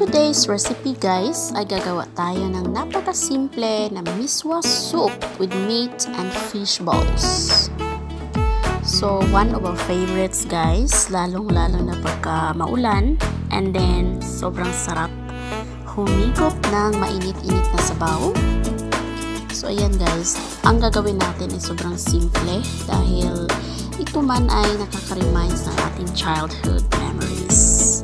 today's recipe guys, ay gagawa tayo ng napakasimple na miswa soup with meat and fish balls. So, one of our favorites guys, lalong-lalo na pagka maulan, and then sobrang sarap humigop ng mainit-init na sabaw. So, ayan guys, ang gagawin natin ay sobrang simple dahil ito man ay nakaka-reminds ng ating childhood memories.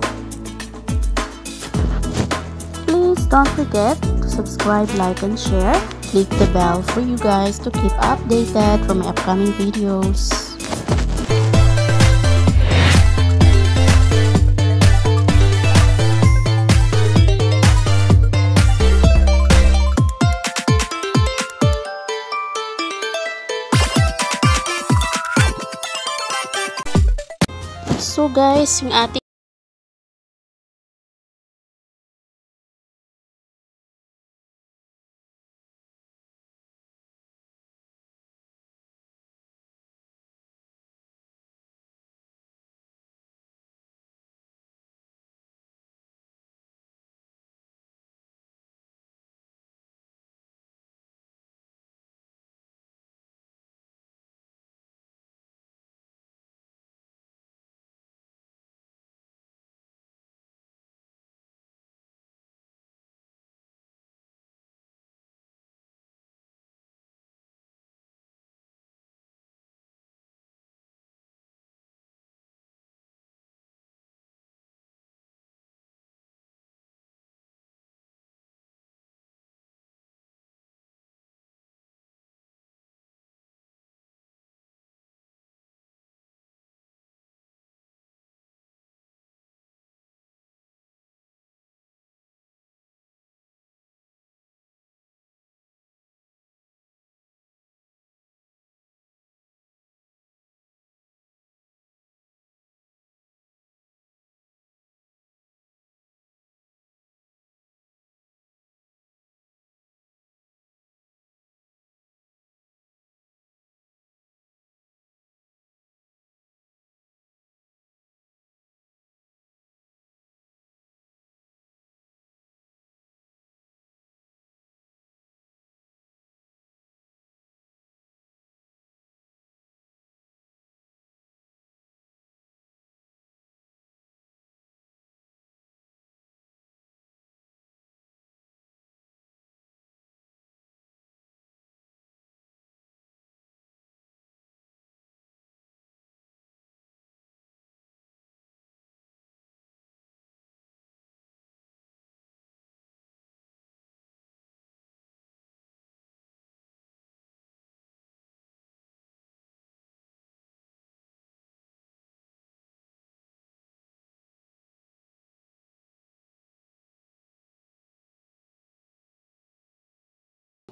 Please don't forget to subscribe, like, and share. Click the bell for you guys to keep updated for my upcoming videos. So guys, yung ating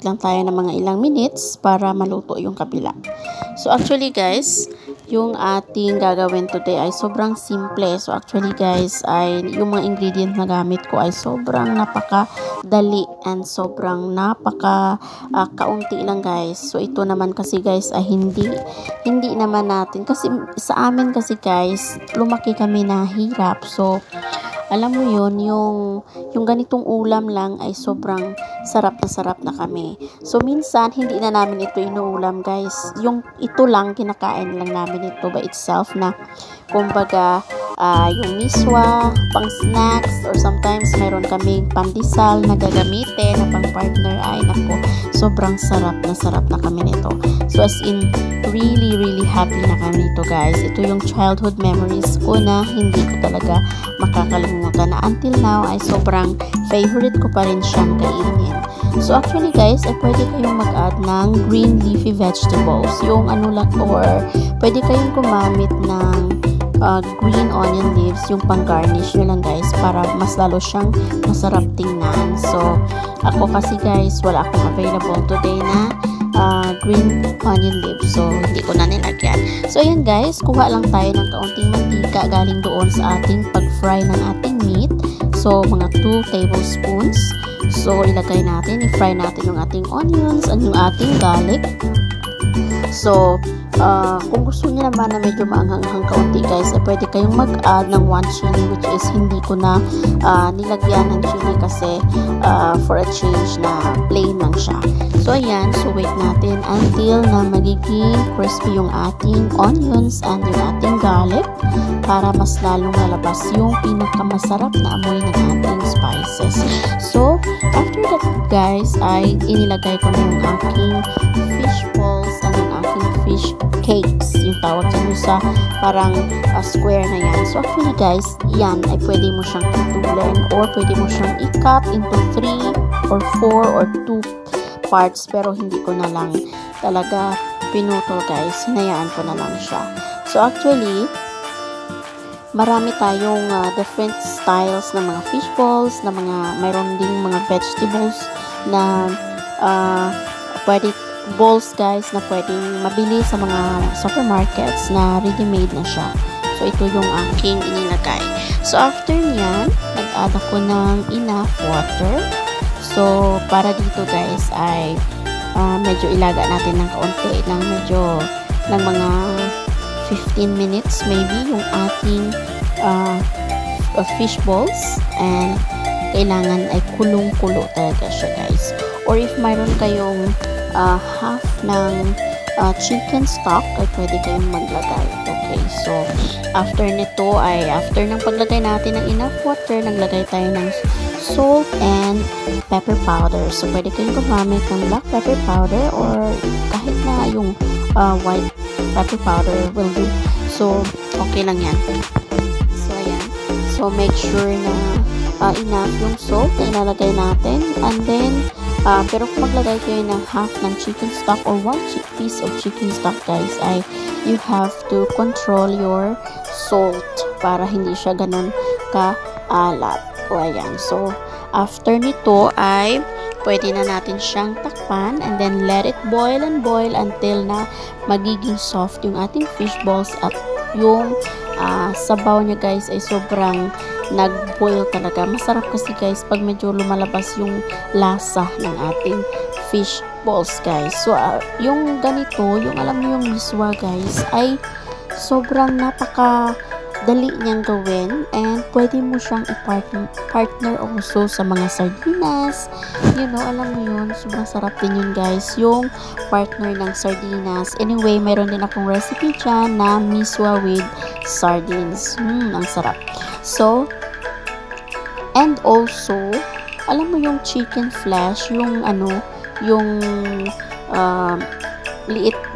lang tayo ng mga ilang minutes para maluto yung kabila. So actually guys, yung ating gagawin today ay sobrang simple. So actually guys, ay yung mga ingredients na gamit ko ay sobrang napakadali and sobrang kaunti lang guys. So ito naman kasi guys ay hindi naman natin kasi sa amin kasi guys, lumaki kami na hirap. So alam mo yun, yung ganitong ulam lang ay sobrang sarap na kami. So, minsan, hindi na namin ito inuulam, guys. Yung ito lang, kinakain lang namin ito by itself na, kumbaga, yung miswa, pang snacks, or sometimes, mayroon kaming pandesal na gagamitin, na pang partner, ay, naku, sobrang sarap na kami nito. So, as in, really happy na kami nito, guys. Ito yung childhood memories ko na hindi ko talaga makakalimutan na until now ay sobrang favorite ko pa rin siyang kainin. So actually guys, ay pwede kayong mag-add ng green leafy vegetables. Yung ano lang, or pwede kayong gumamit ng green onion leaves, yung pang-garnish nyo lang guys, para mas lalo siyang masarap tingnan. So ako kasi guys, wala akong available today na green onion leaves. So, hindi ko na nilagyan. So, ayan guys, kuha lang tayo ng kaunting mantika galing doon sa ating pag-fry ng ating meat. So, mga 2 tablespoons. So, ilagay natin, i-fry natin yung ating onions and yung ating garlic. So, kung gusto niyo naman na medyo maanghang kaunti guys, ay pwede kayong mag-add ng 1 chili, which is hindi ko na nilagyan ng chili kasi for a change na plain lang siya. So ayan, so wait natin until na magiging crispy yung ating onions and yung ating garlic para mas lalong lalabas yung pinakamasarap na amoy ng ating spices. So after that guys, ay inilagay ko na yung aking fish balls and yung aking fish cakes, yung tawag dyan sa parang square na yan. So actually guys, yan ay pwede mo siyang putulin or pwede mo siyang i-cut into 3 or 4 or 2 parts, pero hindi ko na lang talaga pinutol guys, hinayaan ko na lang siya. So actually, marami tayong different styles ng mga fish balls, na mayroon ding mga vegetables na pwede balls guys na pwedeng mabili sa mga supermarkets na ready-made na siya. So ito yung aking inilagay. So after nyan, nag-add ako ng enough water. So para dito guys ay medyo ilaga natin ng kaunti, ng mga 15 minutes maybe yung ating fish balls, and kailangan ay kulong-kulo talaga siya guys. Or if mayroon kayong half ng chicken stock ay pwede kayong maglagay. Okay, so after nito ay after ng paglagay natin ng enough water, naglagay tayo ng salt and pepper powder. So pwede kayong gumamit ng black pepper powder or kahit na yung white pepper powder will do. So okay lang yan. So ayan, so make sure na enough yung salt na ilalagay natin, and then pero kung maglagay kayo ng half ng chicken stock or 1 piece of chicken stock guys, ay you have to control your salt para hindi siya ganun ka-alat. O ayan, so after nito ay pwede na natin siyang takpan, and then let it boil and boil until na magiging soft yung ating fish balls, at yung sabaw niya guys ay sobrang nag-boil talaga. Masarap kasi guys pag medyo lumalabas yung lasa ng ating fish balls guys. So yung ganito, yung alam mo yung miswa guys, ay sobrang napaka-dali niyang gawin, and pwede mo siyang i-partner also sa mga sardinas. You know, alam mo yun, sobrang sarap din yun guys, yung partner ng sardinas. Anyway, meron din akong recipe dyan na miswa with sardines. Ang sarap. So, and also, alam mo yung chicken flesh, yung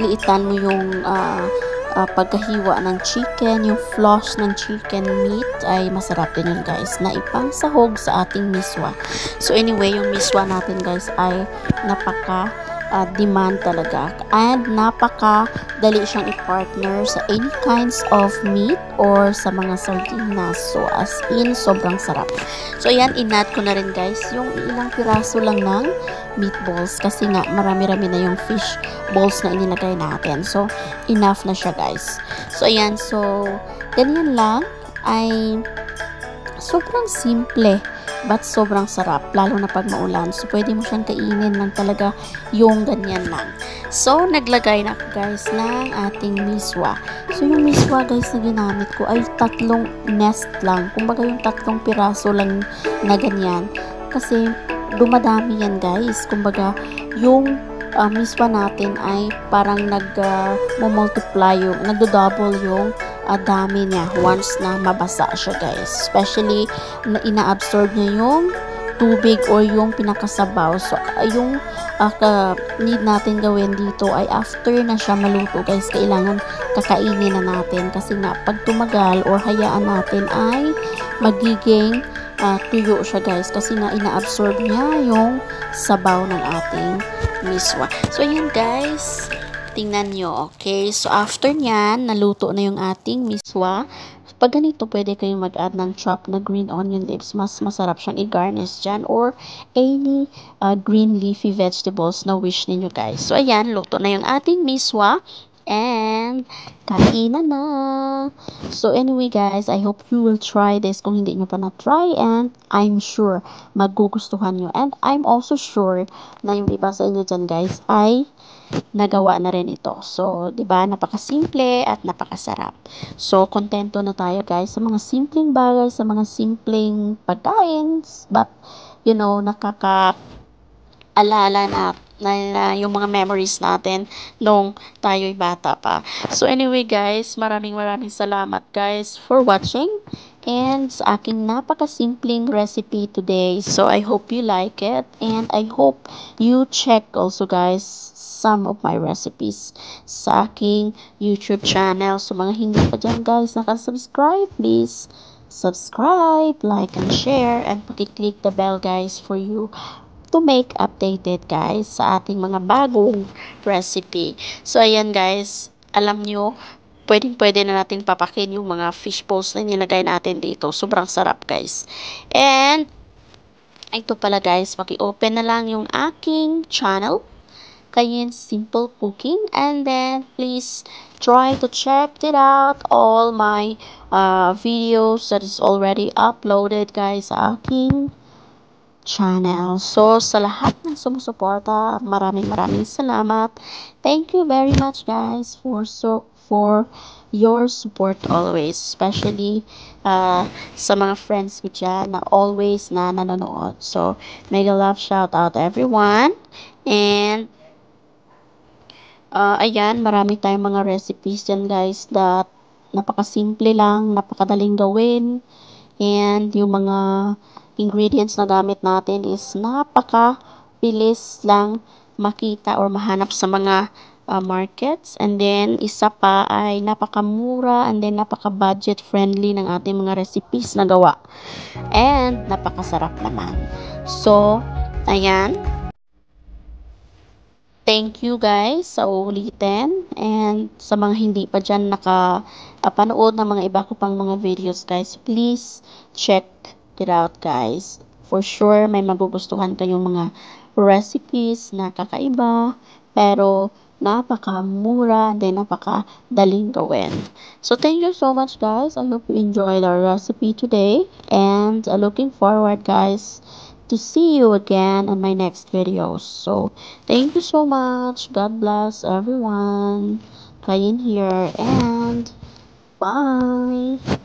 liitan mo yung pagkahiwa ng chicken, yung flesh ng chicken meat, ay masarap din yun guys, na ipangsahog sa ating miswa. So anyway, yung miswa natin guys ay napaka demand talaga, and napaka-dali siyang i-partner sa any kinds of meat or sa mga sardinas. So as in, sobrang sarap. So ayan, in-add ko na rin guys yung ilang piraso lang ng meatballs, kasi nga marami-rami na yung fish balls na inilagay natin. So enough na siya guys. So ayan, so ganyan lang, ay sobrang simple but sobrang sarap, lalo na pag maulan. So pwede mo siyang kainin lang talaga yung ganyan lang. So naglagay na ako guys ng ating miswa. So yung miswa guys na ginamit ko ay 3 nest lang, kumbaga yung 3 piraso lang na ganyan, kasi dumadami yan guys. Kumbaga yung miswa natin ay parang nag-multiply yung, nagdo-double yung dami niya once na mabasa siya guys, especially na ina-absorb niya yung tubig or yung pinakasabaw. So yung need natin gawin dito ay after na siya maluto guys, kailangan kakainin na natin, kasi nga pag tumagal or hayaan natin ay magiging tuyo siya guys, kasi nga ina-absorb niya yung sabaw ng ating miswa. So yun guys, tingnan nyo. Okay, so after nyan, naluto na yung ating miswa. Pag ganito, pwede kayong mag-add ng chopped na green onion leaves. Mas masarap siyang i-garnish dyan, or any green leafy vegetables na wish ninyo guys. So ayan, luto na yung ating miswa. and kainan na. So anyway guys, I hope you will try this kung hindi nyo pa na-try, and I'm sure magugustuhan nyo. And I'm also sure na yung iba sa inyo dyan guys ay nagawa na rin ito. So, 'di ba, napakasimple at napakasarap. So, kontento na tayo guys sa mga simpleng bagay, sa mga simpleng pagkain, but you know, nakaka-alala na yung mga memories natin nung tayo'y bata pa. So, anyway guys, maraming salamat guys for watching and sa aking napakasimpleng recipe today. So, I hope you like it, and I hope you check also guys some of my recipes sa aking YouTube channel. So, mga hindi pa dyan guys nakasubscribe, please subscribe, like, and share, and paki-click the bell guys for you to make updated guys sa ating mga bagong recipe. So, ayan guys, alam nyo, pwede na natin papakin yung mga fish balls na nilagay natin dito. Sobrang sarap guys. And, ito pala guys, paki-open na lang yung aking channel, Cayenne Simple Cooking, and then please try to check it out, all my videos that is already uploaded guys sa aking channel. So, sa lahat ng sumusuporta, maraming salamat. Thank you very much guys for your support always, especially sa mga friends ko dyan na always na nanonood. So, mega love shout out everyone. And ayan, marami tayong mga recipes dyan guys that napakasimple lang, napakadaling gawin. And yung mga ingredients na gamit natin is napakabilis lang makita or mahanap sa mga markets. And then, isa pa ay napakamura, and then napaka-budget friendly ng ating mga recipes na gawa. And napakasarap naman. So, ayan. Thank you guys sa ulitin, and sa mga hindi pa dyan nakapanood ng mga iba ko pang mga videos guys, please check it out guys. For sure may magugustuhan kayong mga recipes na kakaiba, pero napakamura and then napakadaling gawin. So thank you so much guys. I hope you enjoyed our recipe today, and looking forward guys to see you again on my next videos. So, thank you so much. God bless everyone. Kayin here, and bye.